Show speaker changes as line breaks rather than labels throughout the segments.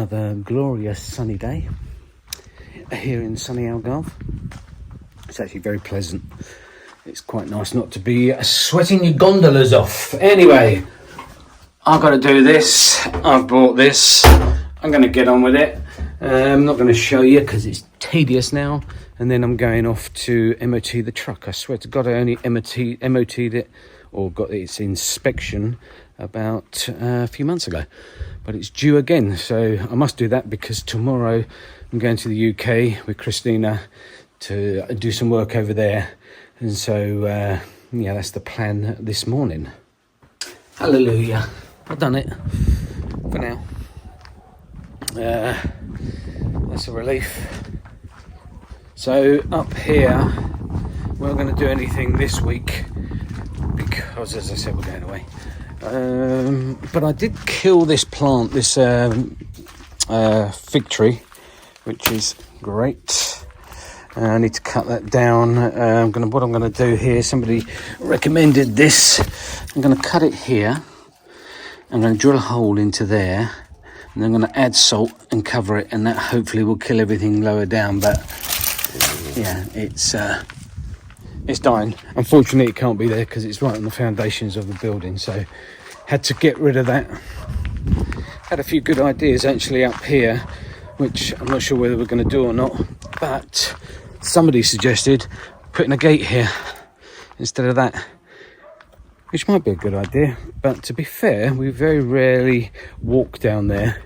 Another glorious sunny day here in sunny Algarve. It's actually very pleasant. It's quite nice not to be sweating your gondolas off. Anyway, I've got to do this. I've bought this. I'm going to get on with it. I'm not going to show you because it's tedious now. And then I'm going off to MOT the truck. I swear to God, I only MOT'd it or got its inspection about a few months ago. But it's due again. So I must do that because tomorrow I'm going to the UK with Christina to do some work over there. And so, yeah, that's the plan this morning. Hallelujah. I've done it for now. That's a relief. So up here, we're not going to do anything this week because, as I said, we're going away. But I did kill this plant, this fig tree, which is great. I need to cut that down. What I'm going to do here, somebody recommended this. I'm going to cut it here. I'm going to drill a hole into there. And I'm going to add salt and cover it. And that hopefully will kill everything lower down. But yeah, it's dying. Unfortunately, it can't be there because it's right on the foundations of the building. So had to get rid of that. Had a few good ideas actually up here, which I'm not sure whether we're going to do or not. But somebody suggested putting a gate here instead of that, which might be a good idea. But to be fair, we very rarely walk down there.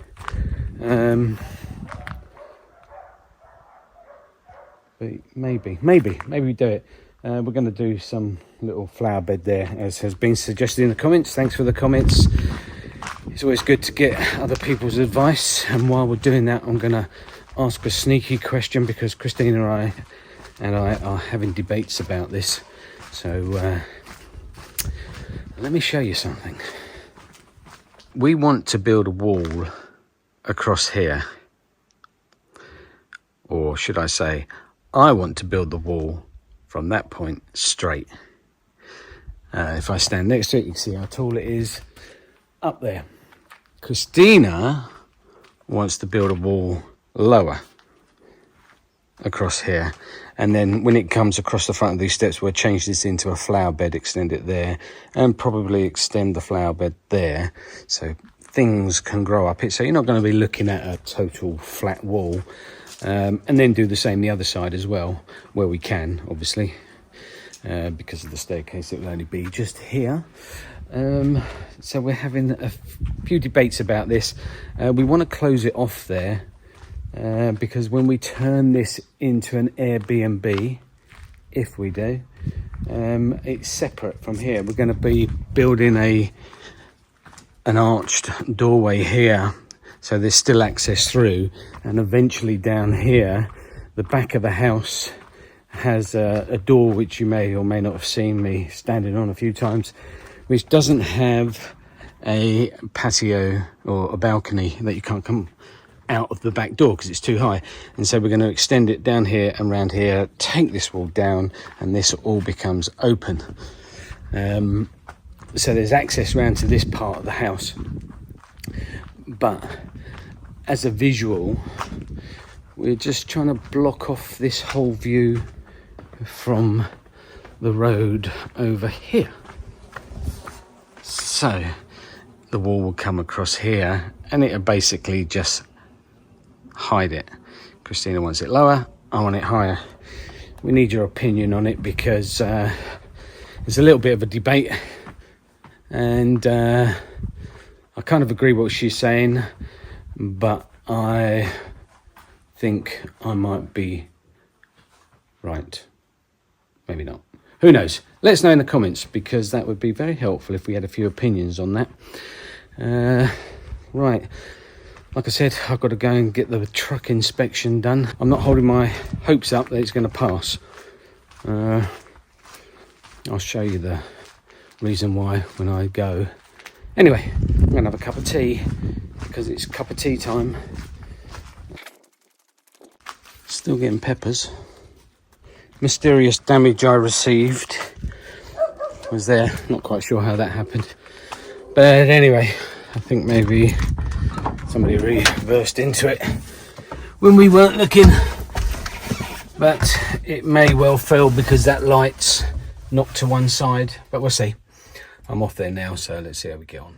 But maybe we do it. We're going to do some little flower bed there, as has been suggested in the comments. Thanks for the comments. It's always good to get other people's advice. And while we're doing that, I'm going to ask a sneaky question because Christina and I are having debates about this. So let me show you something. We want to build a wall across here. Or should I say, I want to build the wall from that point straight. If I stand next to it, you can see how tall it is up there. Christina wants to build a wall lower across here, and then when it comes across the front of these steps, we'll change this into a flower bed, extend it there, and probably extend the flower bed there so things can grow up it. So you're not going to be looking at a total flat wall. And then do the same the other side as well, where we can, obviously, because of the staircase. It will only be just here. So we're having a few debates about this. We want to close it off there because when we turn this into an Airbnb, if we do, it's separate from here. We're going to be building an arched doorway here. So there's still access through, and eventually down here, the back of the house has a door which you may or may not have seen me standing on a few times, which doesn't have a patio or a balcony that you can't come out of the back door because it's too high. And so we're going to extend it down here and round here, take this wall down, and this all becomes open. So there's access round to this part of the house. But as a visual, we're just trying to block off this whole view from the road over here. So the wall will come across here and it'll basically just hide it. Christina wants it lower, I want it higher. We need your opinion on it because there's a little bit of a debate, and I kind of agree what she's saying, but I think I might be right. Maybe not. Who knows? Let us know in the comments, because that would be very helpful if we had a few opinions on that. Right. Like I said, I've got to go and get the truck inspection done. I'm not holding my hopes up that it's going to pass. I'll show you the reason why when I go. Anyway, I'm going to have a cup of tea because it's cup of tea time. Still getting peppers. Mysterious damage I received was there. Not quite sure how that happened. But anyway, I think maybe Somebody reversed into it when we weren't looking, but it may well fail because that light's knocked to one side, but we'll see. I'm off there now, so let's see how we get on.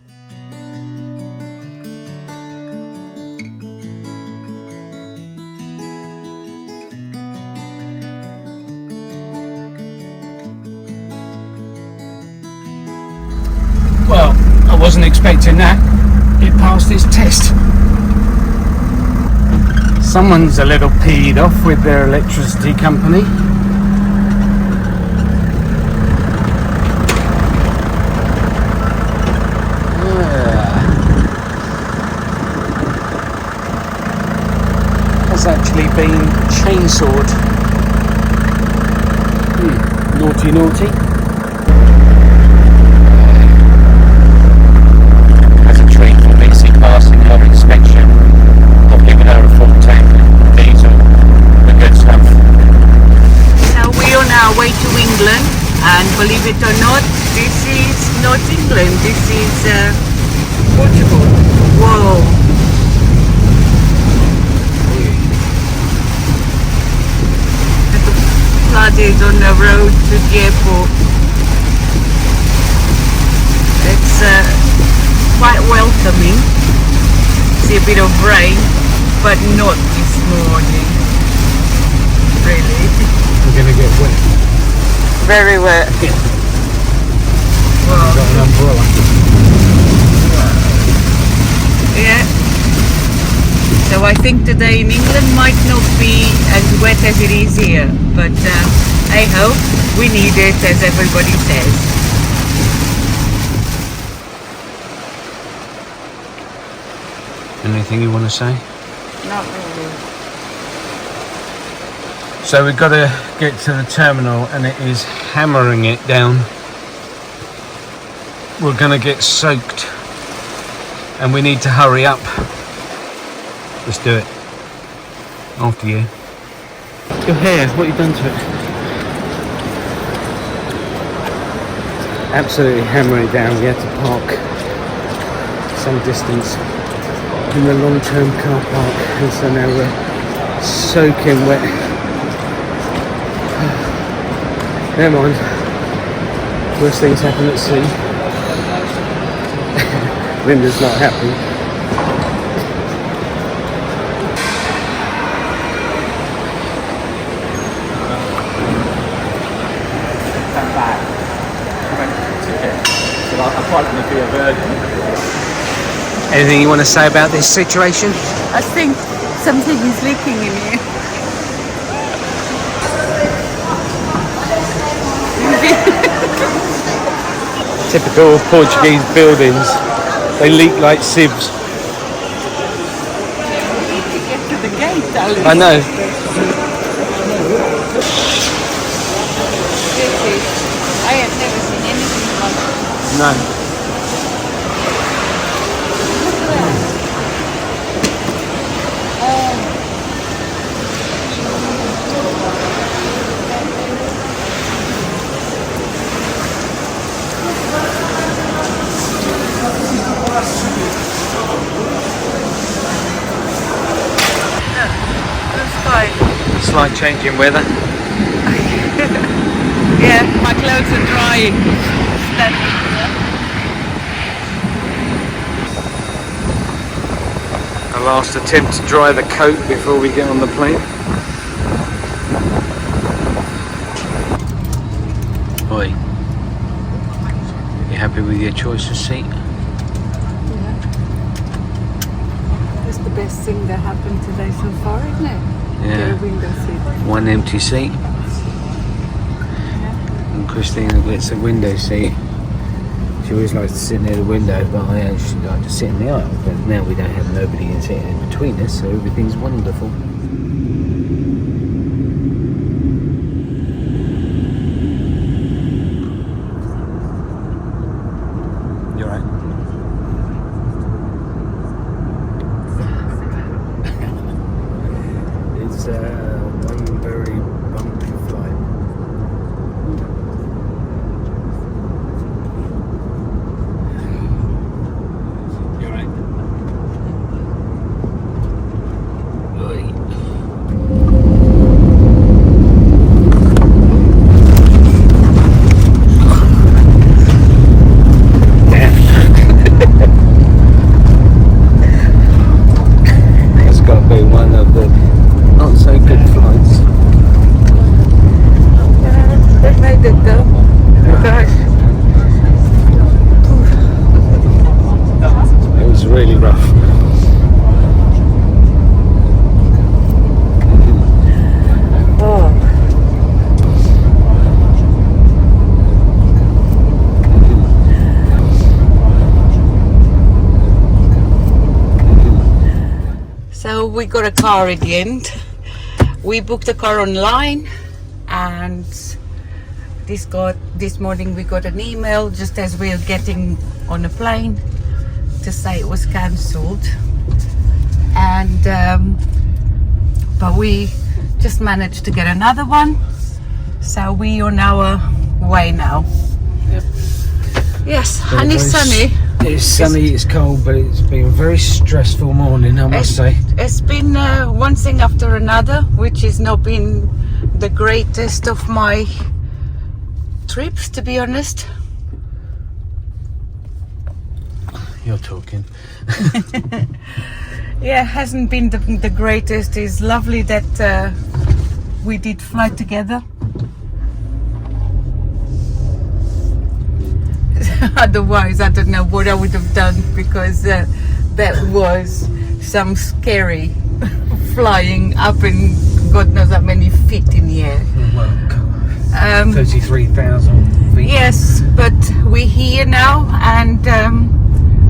Well, I wasn't expecting that. It passed its test. Someone's a little peed off with their electricity company. Has actually been chainsawed. Naughty, naughty. As a treat for Missy passing her inspection, I've given her a full tank diesel, the good stuff.
Now we are on our way to England, and believe it or not, this is not England, this is Portugal. Whoa! Flooded on the road to the airport. It's quite welcoming. See a bit of rain, but not this morning. Really.
We're gonna get wet.
Very wet.
Yeah.
Well,
Got an umbrella.
yeah. So I think today in England might not be as wet as it is here, but hey ho, we need it, as everybody says.
Anything you want to say?
Not really.
So we've got to get to the terminal and it is hammering it down. We're going to get soaked and we need to hurry up. Let's do it. After you. Your hair, what have you done to it? Absolutely hammering it down. We had to park some distance in the long-term car park, and so now we're soaking wet. Never mind. Worst things happen at sea. Linda's not happy. Anything you want to say about this situation?
I think something is leaking in here.
Typical of Portuguese buildings. They leak like sieves.
We need to get to the gate, darling.
I know.
I have never seen anything like this.
No. Slight change in weather.
Yeah, my clothes are drying.
A last attempt to dry the coat before we get on the plane. Oi, you happy with your choice of seat?
Yeah. That's the best thing that happened today so far, isn't it?
Yeah.
The window seat.
One empty seat.
Yeah.
And Christina gets a window seat. She always likes to sit near the window, but I actually like to sit in the aisle. But now we don't have nobody sitting in between us, so everything's wonderful. You're right. It's one very bumpy flight. You're right.
So we got a car at the end. We booked a car online, and this morning we got an email just as we were getting on a plane to say it was cancelled. And but we just managed to get another one, so we on our way now.
Yep.
Yes, and it's sunny.
It's sunny, it's cold, but it's been a very stressful morning, I must say.
It's been one thing after another, which has not been the greatest of my trips, to be honest.
You're talking.
Yeah, hasn't been the greatest. It's lovely that we did fly together. Otherwise, I don't know what I would have done, because that was some scary flying up in God knows how many feet in the air.
Well, 33,000 feet.
Yes, but we're here now, and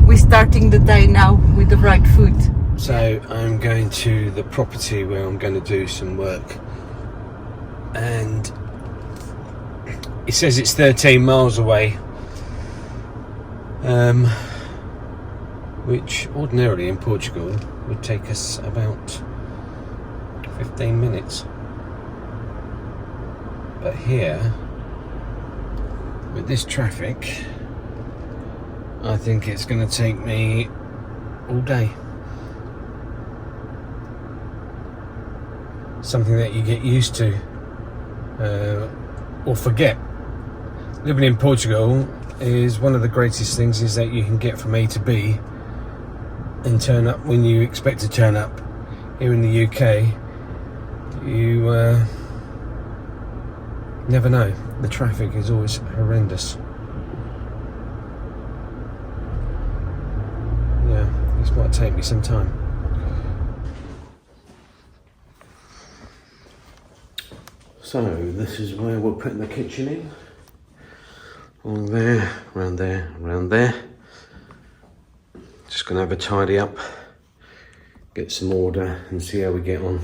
we're starting the day now with the right foot.
So I'm going to the property where I'm going to do some work, and it says it's 13 miles away, which ordinarily in Portugal would take us about 15 minutes. But here, with this traffic, I think it's going to take me all day. Something that you get used to or forget. Living in Portugal is one of the greatest things, is that you can get from A to B and turn up when you expect to turn up. Here in the UK, you never know. The traffic is always horrendous. Yeah, this might take me some time. So this is where we're putting the kitchen in. All there, around there, around there. Just gonna have a tidy up, get some order and see how we get on.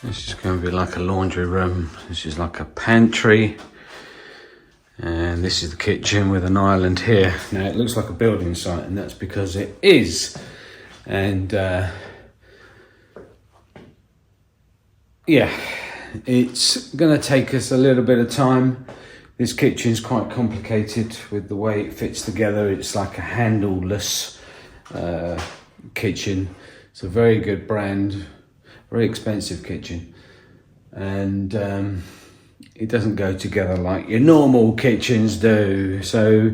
This is going to be like a laundry room. This is like a pantry. And this is the kitchen with an island here. Now it looks like a building site, and that's because it is. And yeah, it's going to take us a little bit of time. This kitchen's quite complicated with the way it fits together. It's like a handleless kitchen. It's a very good brand, very expensive kitchen, and it doesn't go together like your normal kitchens do. So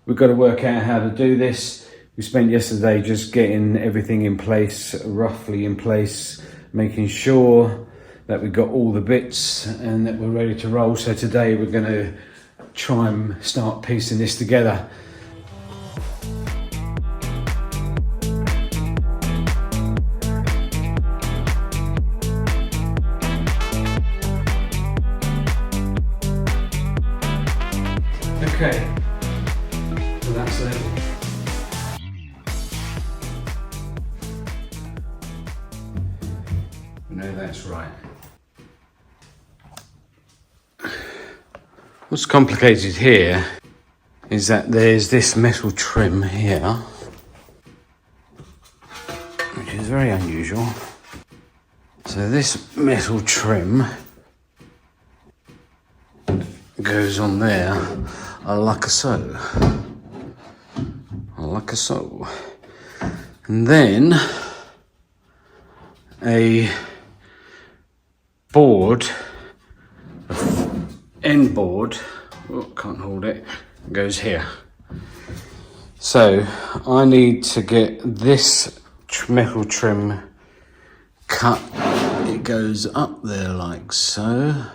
we've got to work out how to do this. We spent yesterday just getting everything in place, roughly in place, making sure that we got all the bits and that we're ready to roll. So today we're going to try and start piecing this together. Okay, well that's it. No, that's right. What's complicated here is that there's this metal trim here, which is very unusual. So this metal trim goes on there like so. Like so. And then a board, end board, oh, can't hold it, goes here. So I need to get this metal trim cut. It goes up there like so.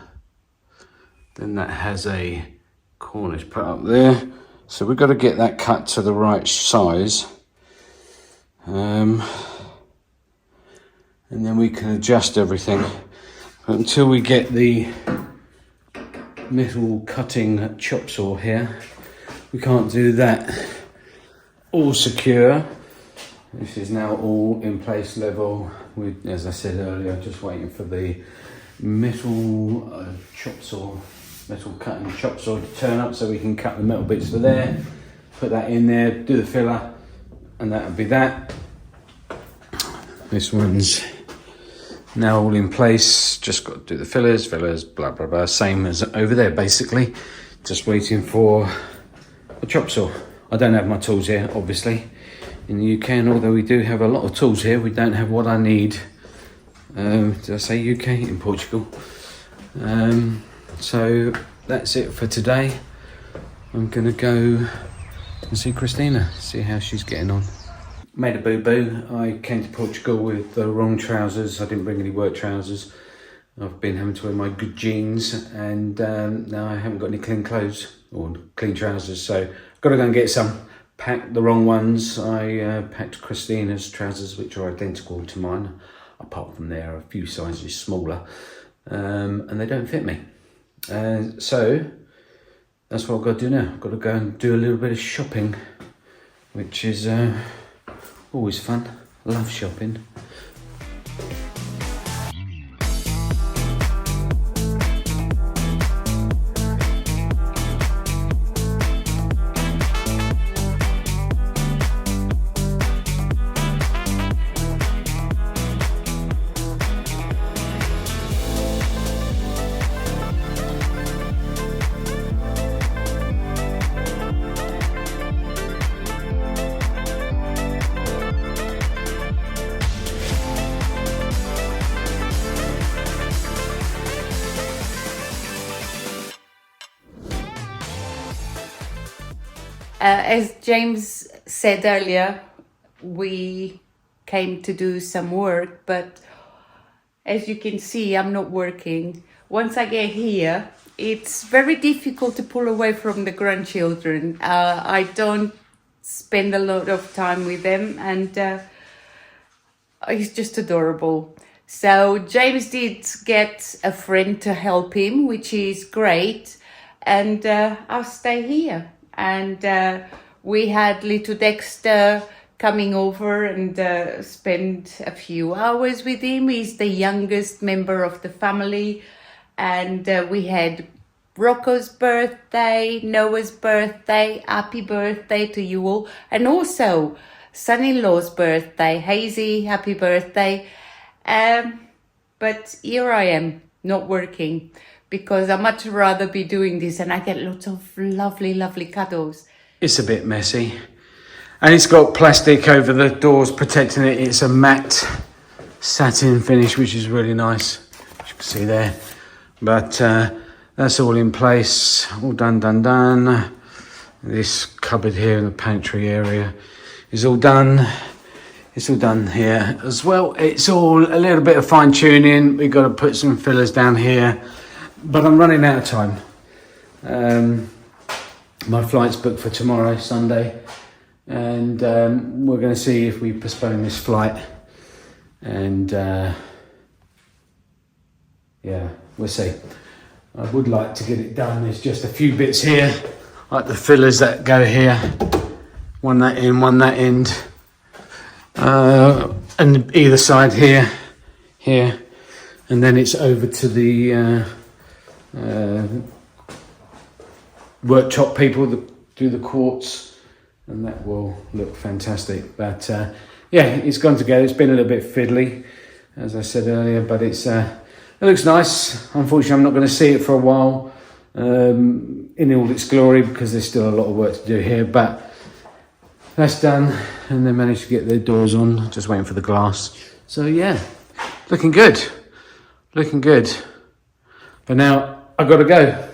Then that has a cornice put up there. So we've got to get that cut to the right size. And then we can adjust everything. But until we get the metal cutting chop saw here, we can't do that. All secure. This is now all in place level. We, as I said earlier, just waiting for the metal chop saw, metal cutting chop saw to turn up so we can cut the metal bits for there, put that in there, do the filler, and that would be that. This one's now all in place, just got to do the fillers, blah blah blah, same as over there basically, just waiting for the chop saw. I don't have my tools here obviously in the UK, and although we do have a lot of tools here, we don't have what I need. Did I say UK? In Portugal. So that's it for today. I'm gonna go and see Christina, see how she's getting on. Made a boo-boo. I came to Portugal with the wrong trousers. I didn't bring any work trousers. I've been having to wear my good jeans, and now I haven't got any clean clothes or clean trousers, so I've got to go and get some. Packed the wrong ones. I packed Christina's trousers, which are identical to mine, apart from they're a few sizes smaller, and they don't fit me. So that's what I've got to do now. I've got to go and do a little bit of shopping, which is always fun. Love shopping.
As James said earlier, we came to do some work, but as you can see, I'm not working. Once I get here, it's very difficult to pull away from the grandchildren. I don't spend a lot of time with them, and it's just adorable. So James did get a friend to help him, which is great, and I'll stay here. And we had little Dexter coming over and spend a few hours with him. He's the youngest member of the family. And we had Rocco's birthday, Noah's birthday, happy birthday to you all. And also son-in-law's birthday, Hazy, happy birthday. But here I am, not working, because I'd much rather be doing this, and I get lots of lovely, lovely cuddles.
It's a bit messy. And it's got plastic over the doors protecting it. It's a matte satin finish, which is really nice, as you can see there. But that's all in place, all done. This cupboard here in the pantry area is all done. It's all done here as well. It's all a little bit of fine tuning. We've got to put some fillers down here. But I'm running out of time. My flight's booked for tomorrow, Sunday, and we're going to see if we postpone this flight. And yeah, we'll see. I would like to get it done. There's just a few bits here, like the fillers that go here, one that in, one that end, and either side here, and then it's over to the worktop people that do the quartz, and that will look fantastic. But yeah, it's gone together. It's been a little bit fiddly. as I said earlier, but it looks nice. Unfortunately, I'm not going to see it for a while in all its glory, because there's still a lot of work to do here, but that's done, and they managed to get their doors on, just waiting for the glass. So yeah, looking good, looking good. But now I gotta go.